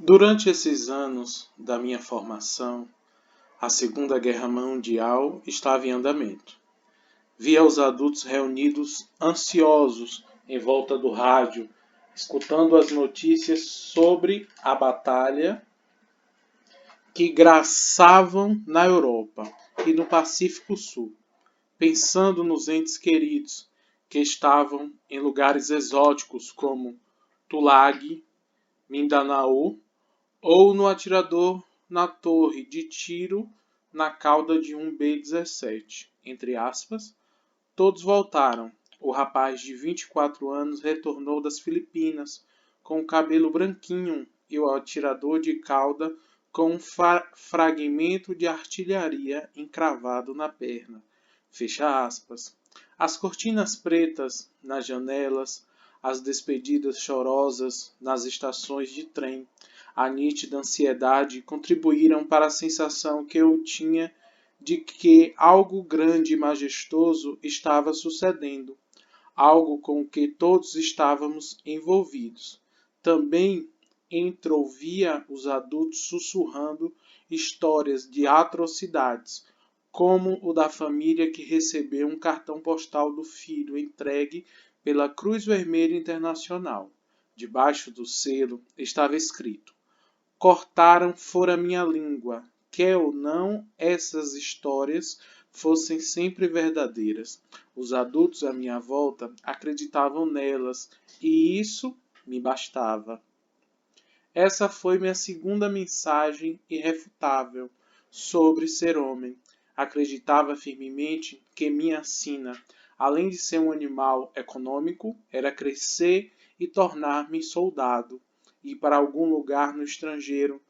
Durante esses anos da minha formação, a Segunda Guerra Mundial estava em andamento. Via os adultos reunidos ansiosos em volta do rádio, escutando as notícias sobre a batalha que graçavam na Europa e no Pacífico Sul, pensando nos entes queridos que estavam em lugares exóticos como Tulag, Mindanao ou no atirador na torre de tiro na cauda de um B-17. Entre aspas, todos voltaram. O rapaz de 24 anos retornou das Filipinas com o cabelo branquinho e o atirador de cauda com um fragmento de artilharia encravado na perna. Fecha aspas. As cortinas pretas nas janelas, as despedidas chorosas nas estações de trem, a nítida ansiedade contribuíram para a sensação que eu tinha de que algo grande e majestoso estava sucedendo, algo com o que todos estávamos envolvidos. Também entreouvia os adultos sussurrando histórias de atrocidades, como o da família que recebeu um cartão postal do filho entregue pela Cruz Vermelha Internacional. Debaixo do selo estava escrito: cortaram fora minha língua, quer ou não essas histórias fossem sempre verdadeiras. Os adultos à minha volta acreditavam nelas e isso me bastava. Essa foi minha segunda mensagem irrefutável sobre ser homem. Acreditava firmemente que minha sina, além de ser um animal econômico, era crescer e tornar-me soldado, ir para algum lugar no estrangeiro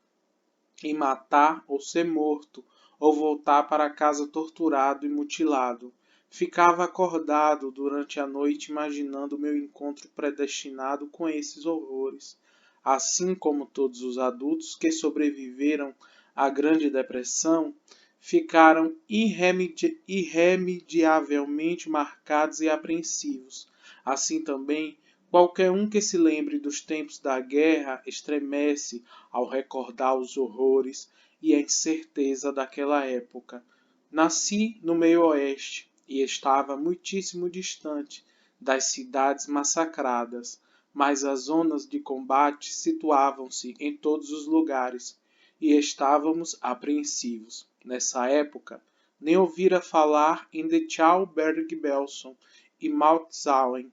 e matar ou ser morto, ou voltar para casa torturado e mutilado. Ficava acordado durante a noite imaginando meu encontro predestinado com esses horrores. Assim como todos os adultos que sobreviveram à Grande Depressão, ficaram irremediavelmente marcados e apreensivos. Assim também, qualquer um que se lembre dos tempos da guerra estremece ao recordar os horrores e a incerteza daquela época. Nasci no meio-oeste e estava muitíssimo distante das cidades massacradas, mas as zonas de combate situavam-se em todos os lugares e estávamos apreensivos. Nessa época, nem ouvira falar em Dachau, Bergen-Belsen e Mauthausen.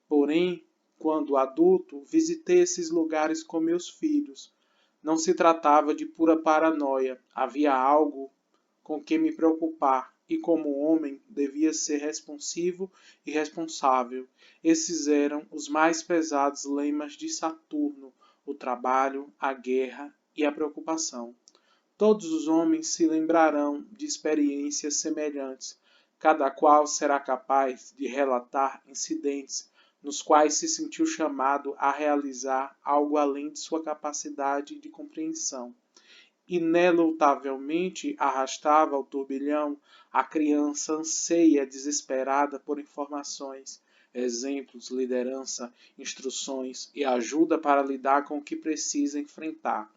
Porém, quando adulto, visitei esses lugares com meus filhos. Não se tratava de pura paranoia, havia algo com que me preocupar e, como homem, devia ser responsivo e responsável. Esses eram os mais pesados lemas de Saturno: o trabalho, a guerra e a preocupação. Todos os homens se lembrarão de experiências semelhantes. Cada qual será capaz de relatar incidentes nos quais se sentiu chamado a realizar algo além de sua capacidade de compreensão. Inelutavelmente arrastava ao turbilhão a criança anseia desesperada por informações, exemplos, liderança, instruções e ajuda para lidar com o que precisa enfrentar.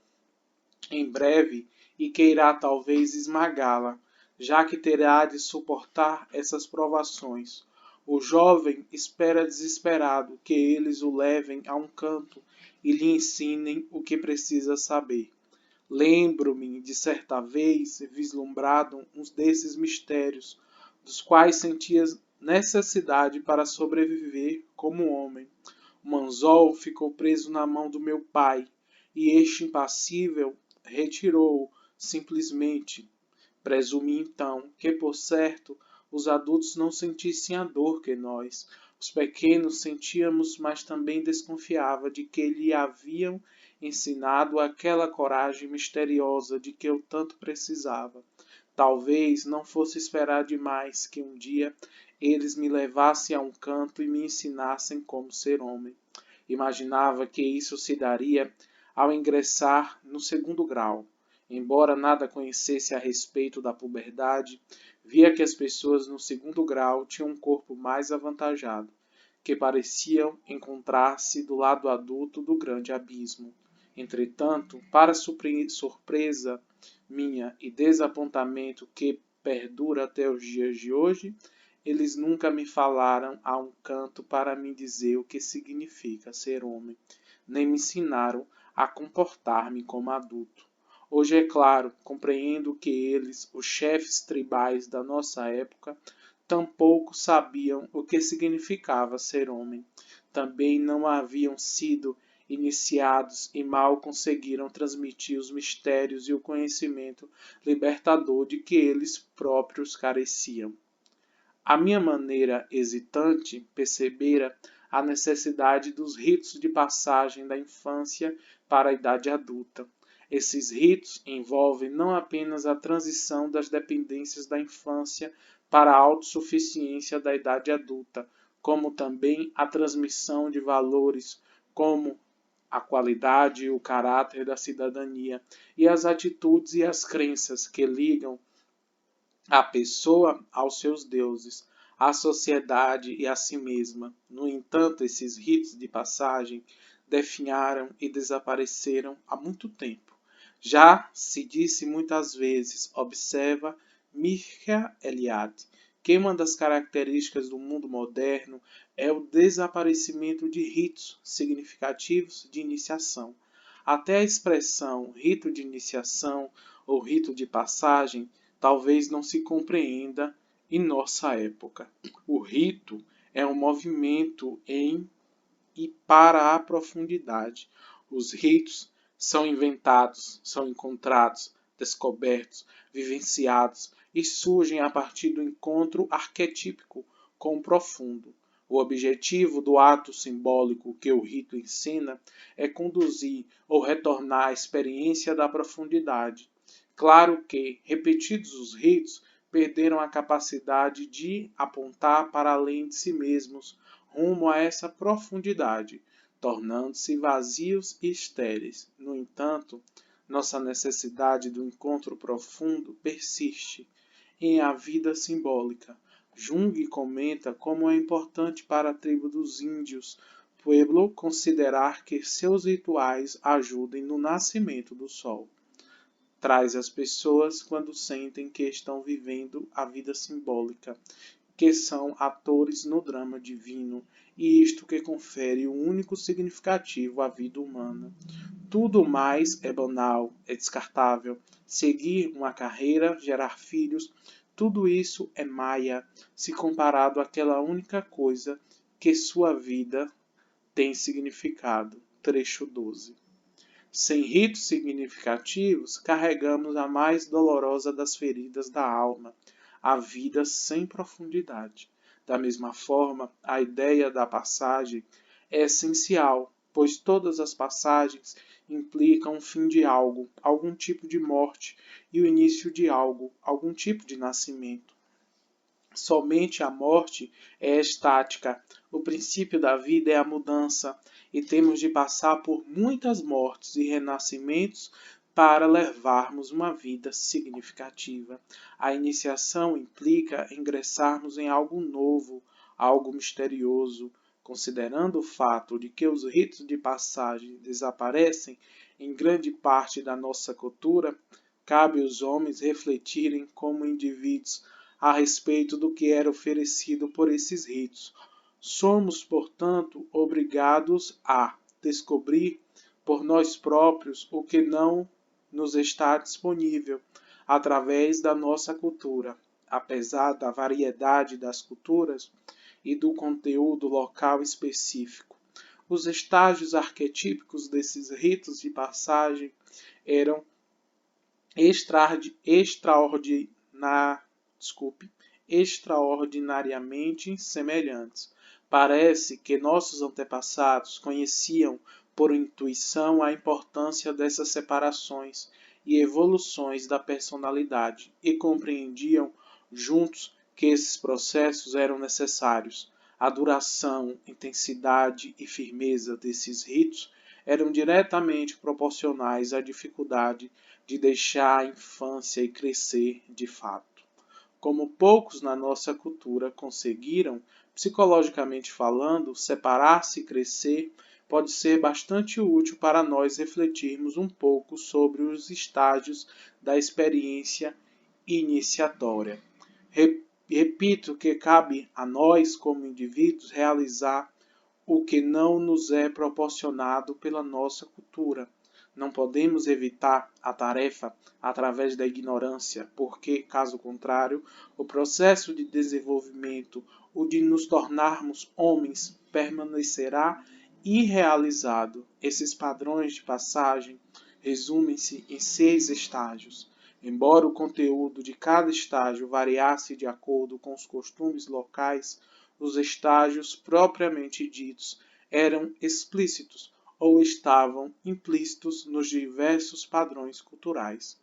Em breve, e queirá talvez esmagá-la, já que terá de suportar essas provações. O jovem espera desesperado que eles o levem a um canto e lhe ensinem o que precisa saber. Lembro-me de certa vez vislumbrado um desses mistérios, dos quais sentia necessidade para sobreviver como homem. O anzol ficou preso na mão do meu pai, e este impassível retirou-o simplesmente. Presumi então que, por certo, os adultos não sentissem a dor que nós, os pequenos, sentíamos, mas também desconfiava de que lhe haviam ensinado aquela coragem misteriosa de que eu tanto precisava. Talvez não fosse esperar demais que um dia eles me levassem a um canto e me ensinassem como ser homem. Imaginava que isso se daria ao ingressar no segundo grau. Embora nada conhecesse a respeito da puberdade, via que as pessoas no segundo grau tinham um corpo mais avantajado, que pareciam encontrar-se do lado adulto do grande abismo. Entretanto, para surpresa minha e desapontamento que perdura até os dias de hoje, eles nunca me falaram a um canto para me dizer o que significa ser homem, nem me ensinaram a comportar-me como adulto. Hoje, é claro, compreendo que eles, os chefes tribais da nossa época, tampouco sabiam o que significava ser homem. Também não haviam sido iniciados e mal conseguiram transmitir os mistérios e o conhecimento libertador de que eles próprios careciam. A minha maneira hesitante percebera a necessidade dos ritos de passagem da infância para a idade adulta. Esses ritos envolvem não apenas a transição das dependências da infância para a autossuficiência da idade adulta, como também a transmissão de valores como a qualidade e o caráter da cidadania e as atitudes e as crenças que ligam a pessoa aos seus deuses, à sociedade e a si mesma. No entanto, esses ritos de passagem definharam e desapareceram há muito tempo. Já se disse muitas vezes, observa Mircea Eliade, que uma das características do mundo moderno é o desaparecimento de ritos significativos de iniciação. Até a expressão rito de iniciação ou rito de passagem talvez não se compreenda em nossa época. O rito é um movimento em e para a profundidade. Os ritos são inventados, são encontrados, descobertos, vivenciados e surgem a partir do encontro arquetípico com o profundo. O objetivo do ato simbólico que o rito ensina é conduzir ou retornar à experiência da profundidade. Claro que, repetidos os ritos, perderam a capacidade de apontar para além de si mesmos, rumo a essa profundidade, tornando-se vazios e estéreis. No entanto, nossa necessidade do encontro profundo persiste em a vida simbólica. Jung comenta como é importante para a tribo dos índios Pueblo considerar que seus rituais ajudem no nascimento do sol. Traz as pessoas quando sentem que estão vivendo a vida simbólica, que são atores no drama divino, e isto que confere o único significativo à vida humana. Tudo mais é banal, é descartável. Seguir uma carreira, gerar filhos, tudo isso é maia, se comparado àquela única coisa que sua vida tem significado. Trecho 12. Sem ritos significativos, carregamos a mais dolorosa das feridas da alma, a vida sem profundidade. Da mesma forma, a ideia da passagem é essencial, pois todas as passagens implicam o fim de algo, algum tipo de morte, e o início de algo, algum tipo de nascimento. Somente a morte é estática. O princípio da vida é a mudança, e temos de passar por muitas mortes e renascimentos para levarmos uma vida significativa. A iniciação implica ingressarmos em algo novo, algo misterioso. Considerando o fato de que os ritos de passagem desaparecem em grande parte da nossa cultura, cabe aos homens refletirem como indivíduos a respeito do que era oferecido por esses ritos. Somos, portanto, obrigados a descobrir por nós próprios o que não nos está disponível através da nossa cultura. Apesar da variedade das culturas e do conteúdo local específico, os estágios arquetípicos desses ritos de passagem eram extraordinariamente semelhantes. Parece que nossos antepassados conheciam por intuição a importância dessas separações e evoluções da personalidade e compreendiam juntos que esses processos eram necessários. A duração, intensidade e firmeza desses ritos eram diretamente proporcionais à dificuldade de deixar a infância e crescer de fato. Como poucos na nossa cultura conseguiram, Psicologicamente falando, separar-se e crescer pode ser bastante útil para nós refletirmos um pouco sobre os estágios da experiência iniciatória. Repito que cabe a nós, como indivíduos, realizar o que não nos é proporcionado pela nossa cultura. Não podemos evitar a tarefa através da ignorância, porque, caso contrário, o processo de desenvolvimento, o de nos tornarmos homens, permanecerá irrealizado. Esses padrões de passagem resumem-se em 6 estágios. Embora o conteúdo de cada estágio variasse de acordo com os costumes locais, os estágios propriamente ditos eram explícitos ou estavam implícitos nos diversos padrões culturais.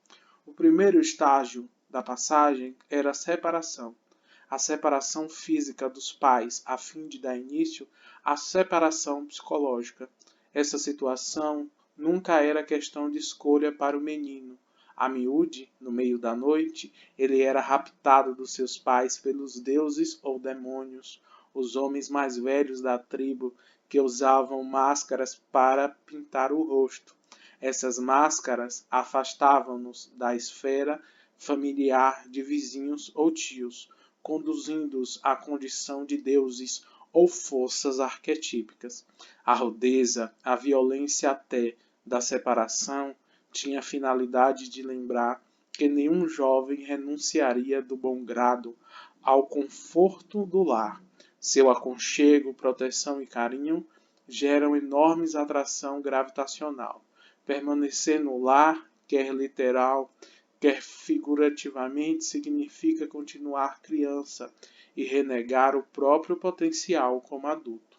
O primeiro estágio da passagem era a separação física dos pais, a fim de dar início à separação psicológica. Essa situação nunca era questão de escolha para o menino. A miúde, no meio da noite, ele era raptado dos seus pais pelos deuses ou demônios, os homens mais velhos da tribo, que usavam máscaras para pintar o rosto. Essas máscaras afastavam-nos da esfera familiar de vizinhos ou tios, conduzindo-os à condição de deuses ou forças arquetípicas. A rudeza, a violência até da separação, tinha a finalidade de lembrar que nenhum jovem renunciaria do bom grado ao conforto do lar. Seu aconchego, proteção e carinho geram enorme atração gravitacional. Permanecer no lar, quer literal, quer figurativamente, significa continuar criança e renegar o próprio potencial como adulto.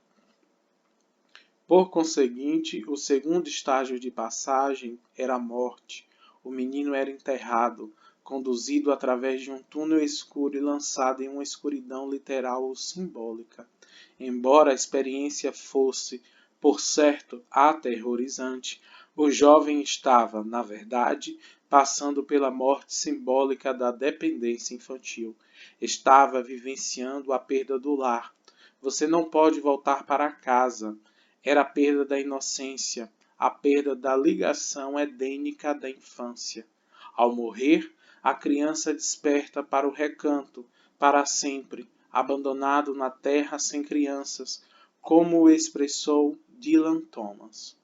Por conseguinte, o segundo estágio de passagem era a morte. O menino era enterrado, conduzido através de um túnel escuro e lançado em uma escuridão literal ou simbólica. Embora a experiência fosse, por certo, aterrorizante, o jovem estava, na verdade, passando pela morte simbólica da dependência infantil. Estava vivenciando a perda do lar. Você não pode voltar para casa. Era a perda da inocência, a perda da ligação edênica da infância. Ao morrer, a criança desperta para o recanto, para sempre, abandonado na terra sem crianças, como o expressou Dylan Thomas.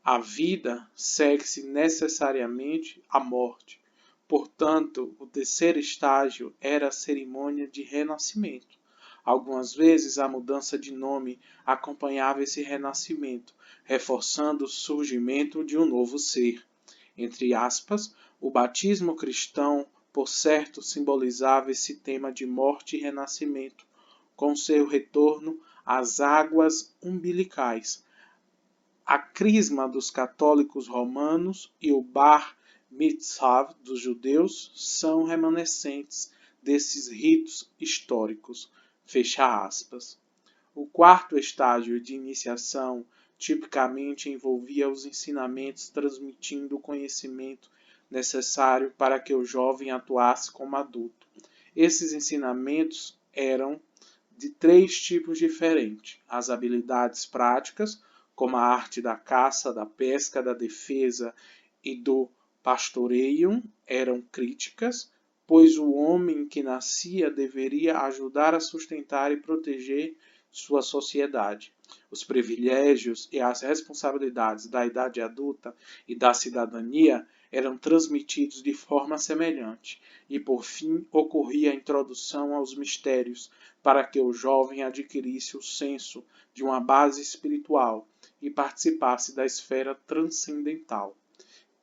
A vida segue-se necessariamente à morte. Portanto, o terceiro estágio era a cerimônia de renascimento. Algumas vezes a mudança de nome acompanhava esse renascimento, reforçando o surgimento de um novo ser. Entre aspas, o batismo cristão, por certo, simbolizava esse tema de morte e renascimento, com seu retorno às águas umbilicais. A crisma dos católicos romanos e o bar mitzvah dos judeus são remanescentes desses ritos históricos. Fecha aspas. O quarto estágio de iniciação tipicamente envolvia os ensinamentos transmitindo o conhecimento necessário para que o jovem atuasse como adulto. Esses ensinamentos eram de 3 tipos diferentes: as habilidades práticas, como a arte da caça, da pesca, da defesa e do pastoreio, eram críticas, pois o homem que nascia deveria ajudar a sustentar e proteger sua sociedade. Os privilégios e as responsabilidades da idade adulta e da cidadania eram transmitidos de forma semelhante, e por fim ocorria a introdução aos mistérios, para que o jovem adquirisse o senso de uma base espiritual e participasse da esfera transcendental.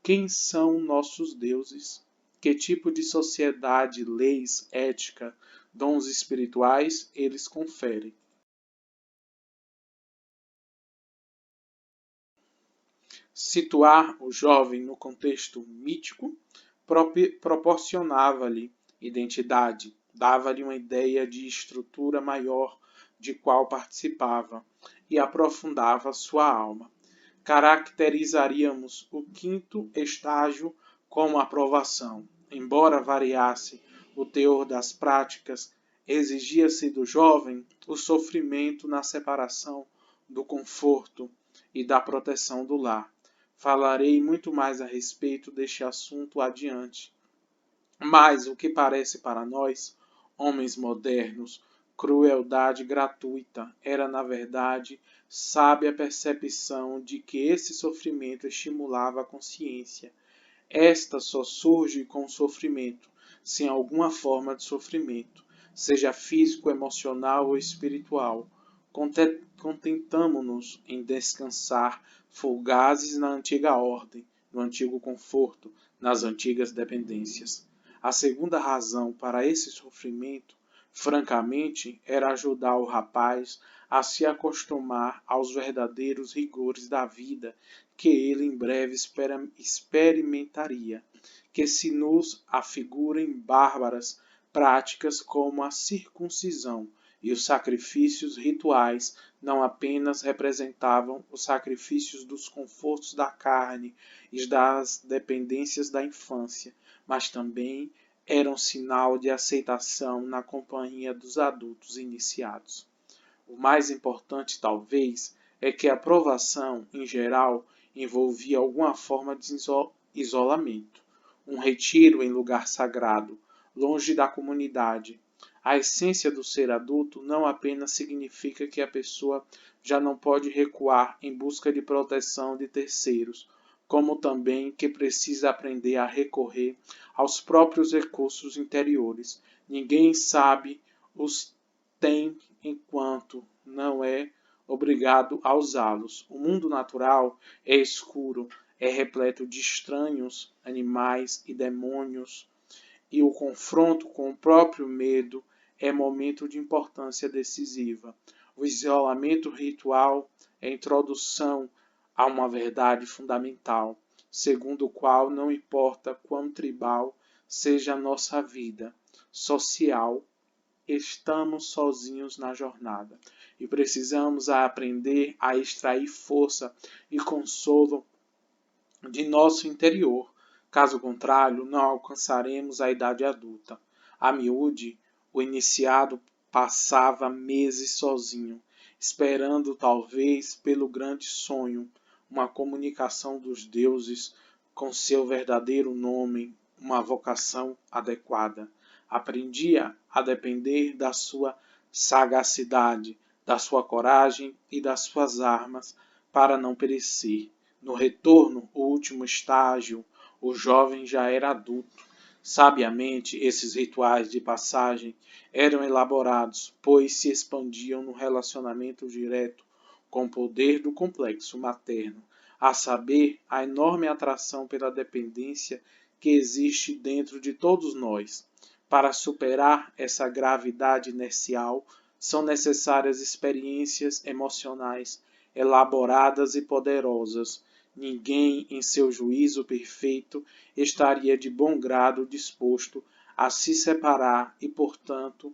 Quem são nossos deuses? Que tipo de sociedade, leis, ética, dons espirituais eles conferem? Situar o jovem no contexto mítico proporcionava-lhe identidade, dava-lhe uma ideia de estrutura maior de qual participava e aprofundava sua alma. Caracterizaríamos o quinto estágio como aprovação. Embora variasse o teor das práticas, Exigia-se do jovem o sofrimento na separação do conforto e da proteção do lar. Falarei muito mais a respeito deste assunto adiante. Mas o que parece para nós, homens modernos, crueldade gratuita, era na verdade sábia percepção de que esse sofrimento estimulava a consciência. Esta só surge com o sofrimento, sem alguma forma de sofrimento, seja físico, emocional ou espiritual. Contentamo-nos em descansar folgazes na antiga ordem, no antigo conforto, nas antigas dependências. A segunda razão para esse sofrimento, francamente, era ajudar o rapaz a se acostumar aos verdadeiros rigores da vida que ele em breve experimentaria, que se nos afigurem bárbaras práticas como a circuncisão e os sacrifícios rituais não apenas representavam os sacrifícios dos confortos da carne e das dependências da infância, mas também eram sinal de aceitação na companhia dos adultos iniciados. O mais importante, talvez, é que a aprovação, em geral, envolvia alguma forma de isolamento, um retiro em lugar sagrado, longe da comunidade. A essência do ser adulto não apenas significa que a pessoa já não pode recuar em busca de proteção de terceiros, como também que precisa aprender a recorrer aos próprios recursos interiores. Ninguém sabe os tem enquanto não é obrigado a usá-los. O mundo natural é escuro, é repleto de estranhos, animais e demônios, e o confronto com o próprio medo é momento de importância decisiva. O isolamento ritual é a introdução a uma verdade fundamental, segundo o qual não importa quão tribal seja a nossa vida social, estamos sozinhos na jornada e precisamos aprender a extrair força e consolo de nosso interior. Caso contrário, não alcançaremos a idade adulta. A miúde, o iniciado passava meses sozinho, esperando talvez pelo grande sonho, uma comunicação dos deuses com seu verdadeiro nome, uma vocação adequada. Aprendia a depender da sua sagacidade, da sua coragem e das suas armas para não perecer. No retorno, o último estágio, o jovem já era adulto. Sabiamente, esses rituais de passagem eram elaborados, pois se expandiam no relacionamento direto com o poder do complexo materno, a saber, a enorme atração pela dependência que existe dentro de todos nós. Para superar essa gravidade inercial, são necessárias experiências emocionais elaboradas e poderosas. Ninguém, em seu juízo perfeito, estaria de bom grado disposto a se separar e, portanto,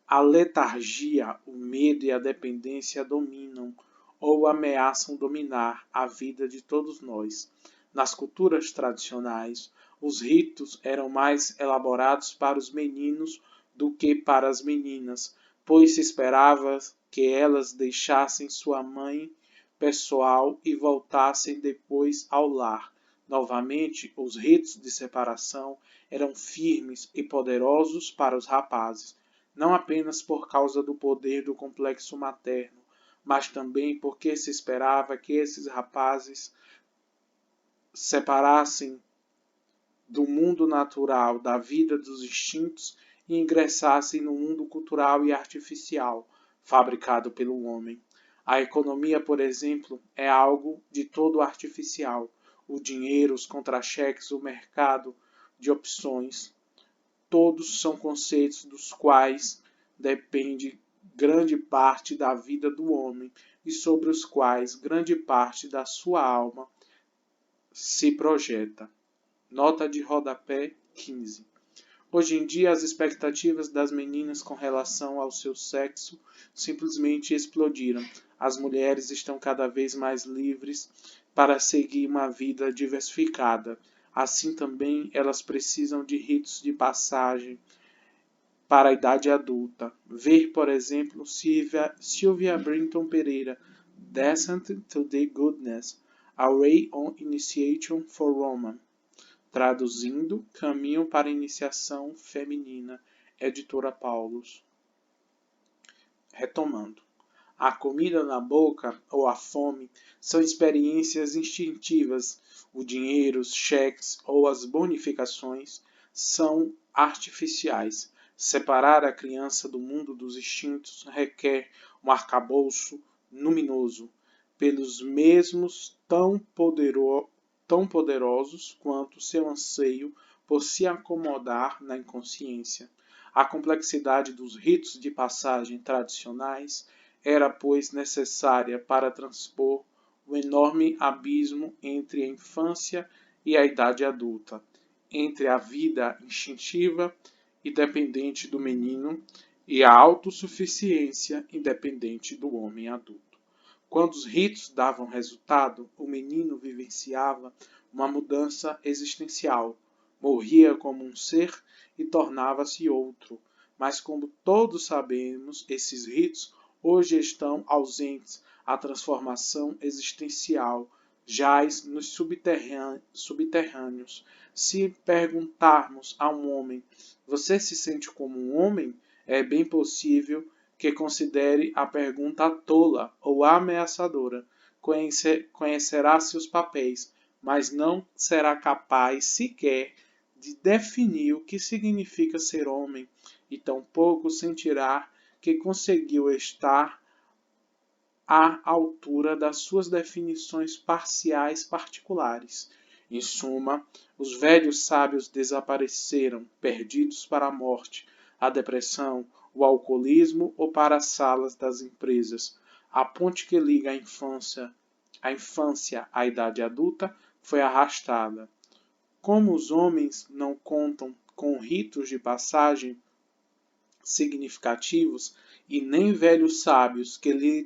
a letargia, o medo e a dependência dominam ou ameaçam dominar a vida de todos nós. Nas culturas tradicionais, os ritos eram mais elaborados para os meninos do que para as meninas, pois se esperava que elas deixassem sua mãe pessoal e voltassem depois ao lar. Novamente, os ritos de separação eram firmes e poderosos para os rapazes, não apenas por causa do poder do complexo materno, mas também porque se esperava que esses rapazes separassem do mundo natural, da vida dos instintos e ingressassem no mundo cultural e artificial, fabricado pelo homem. A economia, por exemplo, é algo de todo artificial. O dinheiro, os contra-cheques, o mercado de opções, todos são conceitos dos quais depende grande parte da vida do homem e sobre os quais grande parte da sua alma se projeta. Nota de rodapé 15. Hoje em dia, as expectativas das meninas com relação ao seu sexo simplesmente explodiram. As mulheres estão cada vez mais livres para seguir uma vida diversificada. Assim também, elas precisam de ritos de passagem para a idade adulta. Ver, por exemplo, Sylvia Brinton Pereira, Descent to the Goodness, A Way on Initiation for Women. Traduzindo, Caminho para a Iniciação Feminina, Editora Paulus. Retomando. A comida na boca ou a fome são experiências instintivas. O dinheiro, os cheques ou as bonificações são artificiais. Separar a criança do mundo dos instintos requer um arcabouço luminoso, pelos mesmos tão poderosos quanto seu anseio por se acomodar na inconsciência. A complexidade dos ritos de passagem tradicionais era, pois, necessária para transpor o enorme abismo entre a infância e a idade adulta, entre a vida instintiva e dependente do menino e a autossuficiência independente do homem adulto. Quando os ritos davam resultado, o menino vivenciava uma mudança existencial, morria como um ser e tornava-se outro. Mas, como todos sabemos, esses ritos hoje estão ausentes. A transformação existencial jaz nos subterrâneos. Se perguntarmos a um homem, você se sente como um homem? É bem possível que considere a pergunta tola ou ameaçadora. Conhecerá seus papéis, mas não será capaz sequer de definir o que significa ser homem, e tampouco sentirá que conseguiu estar à altura das suas definições parciais particulares. Em suma, os velhos sábios desapareceram, perdidos para a morte, a depressão, o alcoolismo ou para as salas das empresas. A ponte que liga a infância à idade adulta foi arrastada. Como os homens não contam com ritos de passagem significativos e nem velhos sábios que lhe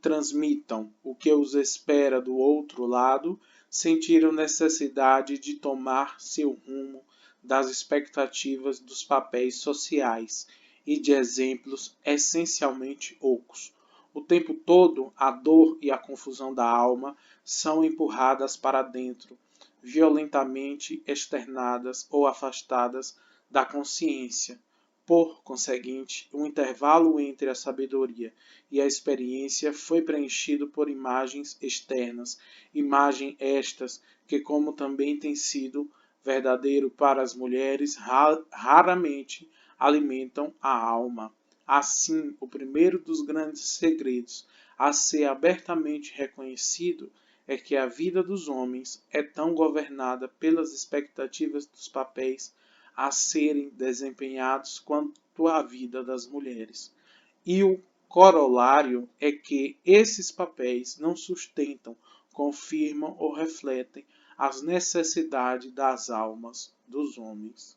transmitam o que os espera do outro lado, sentiram necessidade de tomar seu rumo das expectativas dos papéis sociais e de exemplos essencialmente ocos. O tempo todo, a dor e a confusão da alma são empurradas para dentro, violentamente externadas ou afastadas da consciência. Por conseguinte, o intervalo entre a sabedoria e a experiência foi preenchido por imagens externas, imagens estas que, como também tem sido verdadeiro para as mulheres, raramente alimentam a alma. Assim, o primeiro dos grandes segredos a ser abertamente reconhecido é que a vida dos homens é tão governada pelas expectativas dos papéis a serem desempenhados quanto a vida das mulheres. E o corolário é que esses papéis não sustentam, confirmam ou refletem as necessidades das almas dos homens.